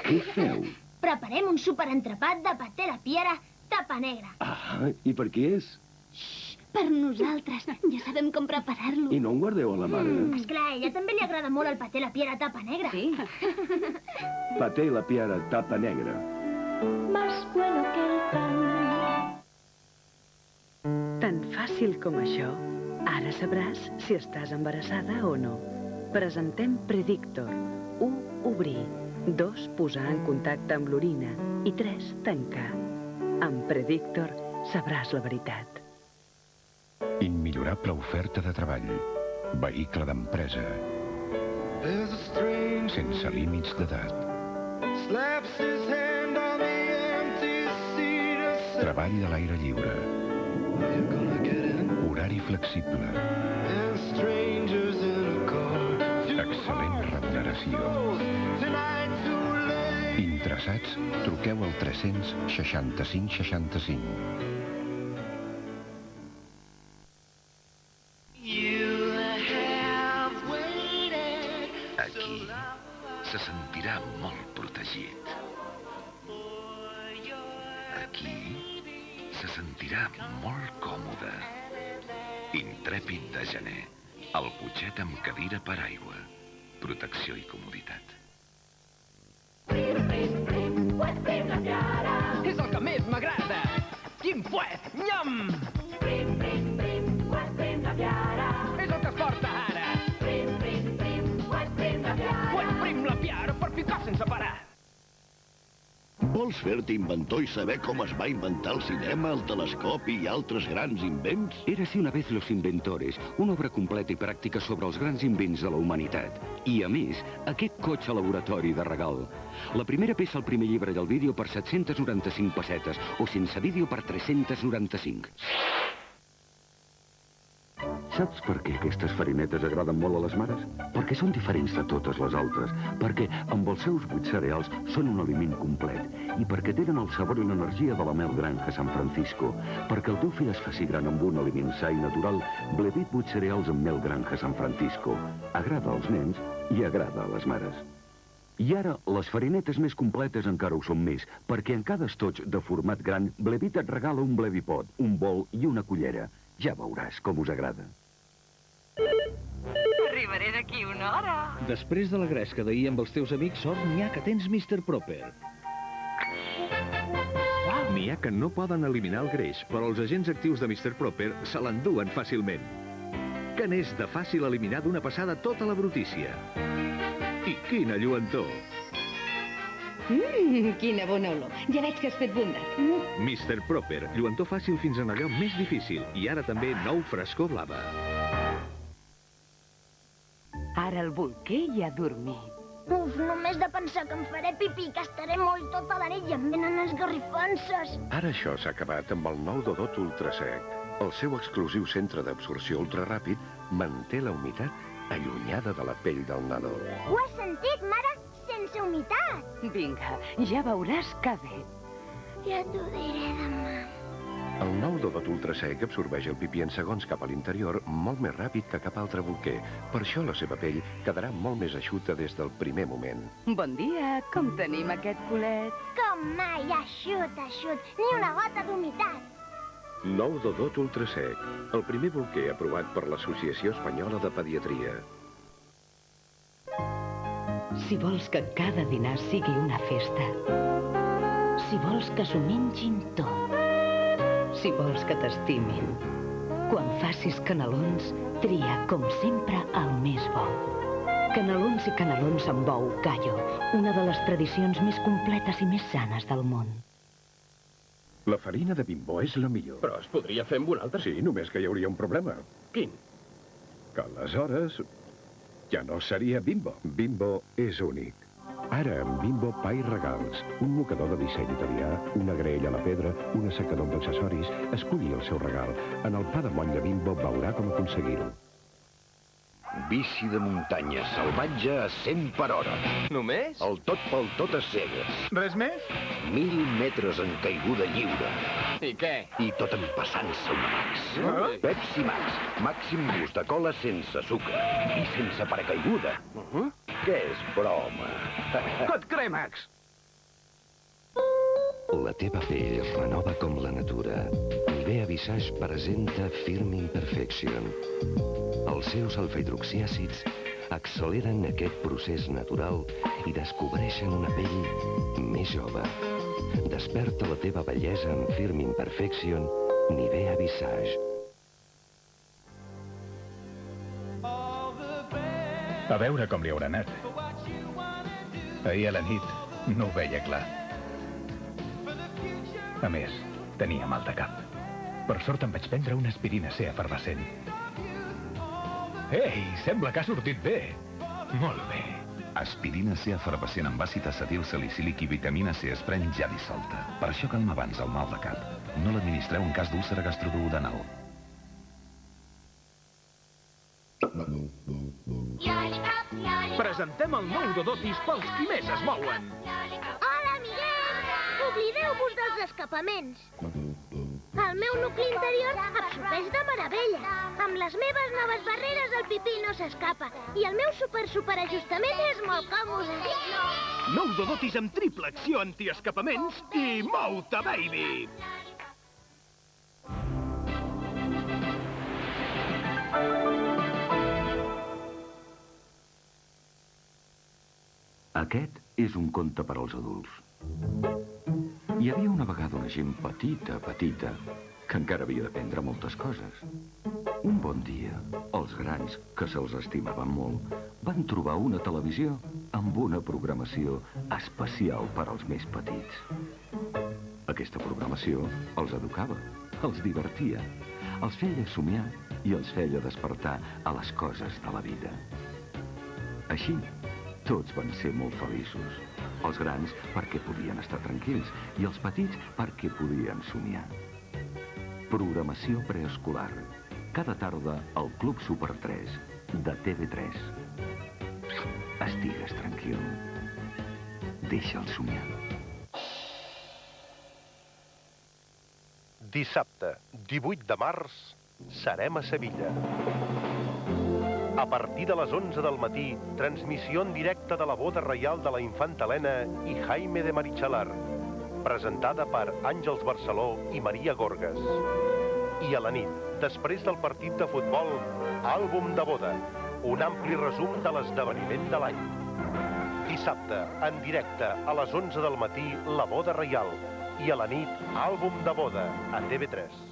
Què feu? Preparem un superentrepat de paté a la piera tapa negra. Ah, i per qui és? Per nosaltres. Ja sabem com preparar-lo. I no en guardeu a la mare? Esclar, a ella també li agrada molt el paté a la piera tapa negra. Sí. Paté i la piara tapa negra. Más bueno que el pan. Tan fàcil com això. Ara sabràs si estàs embarassada o no. Presentem Predictor. 1. Obrir. 2. Posar en contacte amb l'orina. I 3. Tancar. Amb Predictor sabràs la veritat. Immillorable oferta de treball. Vehicle d'empresa. Sense límits d'edat. Treball a l'aire lliure. Horari flexible. Excel·lent remuneració. Interessats? Truqueu al 365 65. Aquí se sentirà molt protegit. Aquí se sentirà molt còmode. Intrèpid de gener. El cotxet amb cadira per aigua. Protecció i comoditat. És el que més m'agrada! Quin fuet! Nyam! És el que es porta ara! Fuet prim la piara per picar sense parar! Vols fer-te inventor i saber com es va inventar el cinema, el telescopi i altres grans invents? Érase una vez los inventores, una obra completa i pràctica sobre els grans invents de la humanitat. I, a més, aquest cotxe laboratori de regal. La primera peça al primer llibre del vídeo per 795 pessetes, o sense vídeo per 395. Saps per què aquestes farinetes agraden molt a les mares? Perquè són diferents de totes les altres, perquè amb els seus 8 cereals són un aliment complet, i perquè tenen el sabor i l'energia de la mel granja San Francisco, perquè el teu fill es faci gran amb un aliment sa i natural, Blevit 8 cereals amb mel granja San Francisco. Agrada als nens i agrada a les mares. I ara, les farinetes més completes encara ho són més, perquè en cada estoig de format gran, Blevit et regala un Blevipot, un bol i una cullera. Ja veuràs com us agrada. Arribaré d'aquí una hora. Després de la gresca d'ahir amb els teus amics, sort n'hi ha que tens Mr. Proper. N'hi ha que no poden eliminar el greix, però els agents actius de Mr. Proper se l'enduen fàcilment. Que n'és de fàcil eliminar d'una passada tota la brutícia. I quina lluentor! Quina bona olor. Ja veig que has fet bondat. Mr. Proper, lluentor fàcil fins en allò més difícil. I ara també nou frescor blava. Ara el bolquer ja ha dormit. Uf, només de pensar que em faré pipí, que estaré molt tota la nit i em venen esgarrifances. Ara això s'ha acabat amb el nou Dodot Ultrasec. El seu exclusiu centre d'absorció ultraràpid manté la humitat allunyada de la pell del nadó. Ho has sentit, mare? Sense humitat. Vinga, ja veuràs que bé. Ja t'ho diré demà. El nou Dodot Ultrasec absorbeix el pipí en segons cap a l'interior molt més ràpid que cap altre bolquer. Per això la seva pell quedarà molt més eixuta des del primer moment. Bon dia, com tenim aquest culet? Com mai, eixut, ni una gota d'humitat. Nou Dodot Ultrasec, el primer bolquer aprovat per l'Associació Espanyola de Pediatria. Si vols que cada dinar sigui una festa, si vols que s'ho mengin tot, si vols que t'estimin, quan facis canelons, tria, com sempre, el més bo. Canelons i canelons amb bou Gallo, una de les tradicions més completes i més sanes del món. La farina de Bimbo és la millor. Però es podria fer amb una altra. Sí, només que hi hauria un problema. Quin? Que aleshores ja no seria Bimbo. Bimbo és únic. Ara, amb Bimbo Pa i Regals, un mocador de disseny italià, una graella a la pedra, un assecador d'accessoris, escolli el seu regal. En el pa de motlla Bimbo veurà com aconseguir-ho. Bici de muntanya salvatge a 100 per hora. Només? El tot pel tot a cegues. Res més? 1000 metres en caiguda lliure. I què? I tot empassant-se un Max. Pepsi Max, màxim gust de cola sense sucre i sense paracaiguda. Què és broma? Que et cremax! La teva pell es renova com la natura. Nivea Visage presenta Firm Imperfection. Els seus alfa-hidroxiàcids acceleren aquest procés natural i descobreixen una pell més jove. Desperta la teva bellesa amb Firm Imperfection Nivea Visage. A veure com li haurà anat. Ahir a la nit no ho veia clar. A més, tenia mal de cap. Per sort em vaig prendre una aspirina C efervescent. Ei, sembla que ha sortit bé. Molt bé. Aspirina C efervescent amb àcid acetil salicílic i vitamina C es pren ja dissolta. Per això calma abans el mal de cap. No l'administreu en cas d'úlcera gastroduodenal. Presentem el nou Dodotis pels qui més es mouen. Hola, amiguets! Oblideu-vos dels escapaments. El meu nucli interior absorbeix de meravella. Amb les meves noves barreres el pipí no s'escapa. I el meu superajustament és molt còmode. Nou Dodotis amb triple acció antiescapaments i mou-te, baby! Aquest és un conte per als adults. Hi havia una vegada una gent petita, que encara havia d'aprendre moltes coses. Un bon dia, els grans, que se'ls estimaven molt, van trobar una televisió amb una programació especial per als més petits. Aquesta programació els educava, els divertia, els feia somiar i els feia despertar a les coses de la vida. Així, tots van ser molt feliços. Els grans perquè podien estar tranquils i els petits perquè podien somiar. Programació preescolar. Cada tarda al Club Super 3 de TV3. Estigues tranquil. Deixa'l somiar. Dissabte, 18 de març, serem a Sevilla. A partir de les 11 del matí, transmissió en directe de la boda reial de la infanta Helena i Jaime de Marichalar, presentada per Àngels Barceló i Maria Gorgas. I a la nit, després del partit de futbol, àlbum de boda, un ampli resum de l'esdeveniment de l'any. Dissabte, en directe, a les 11 del matí, la boda reial, i a la nit, àlbum de boda, a TV3.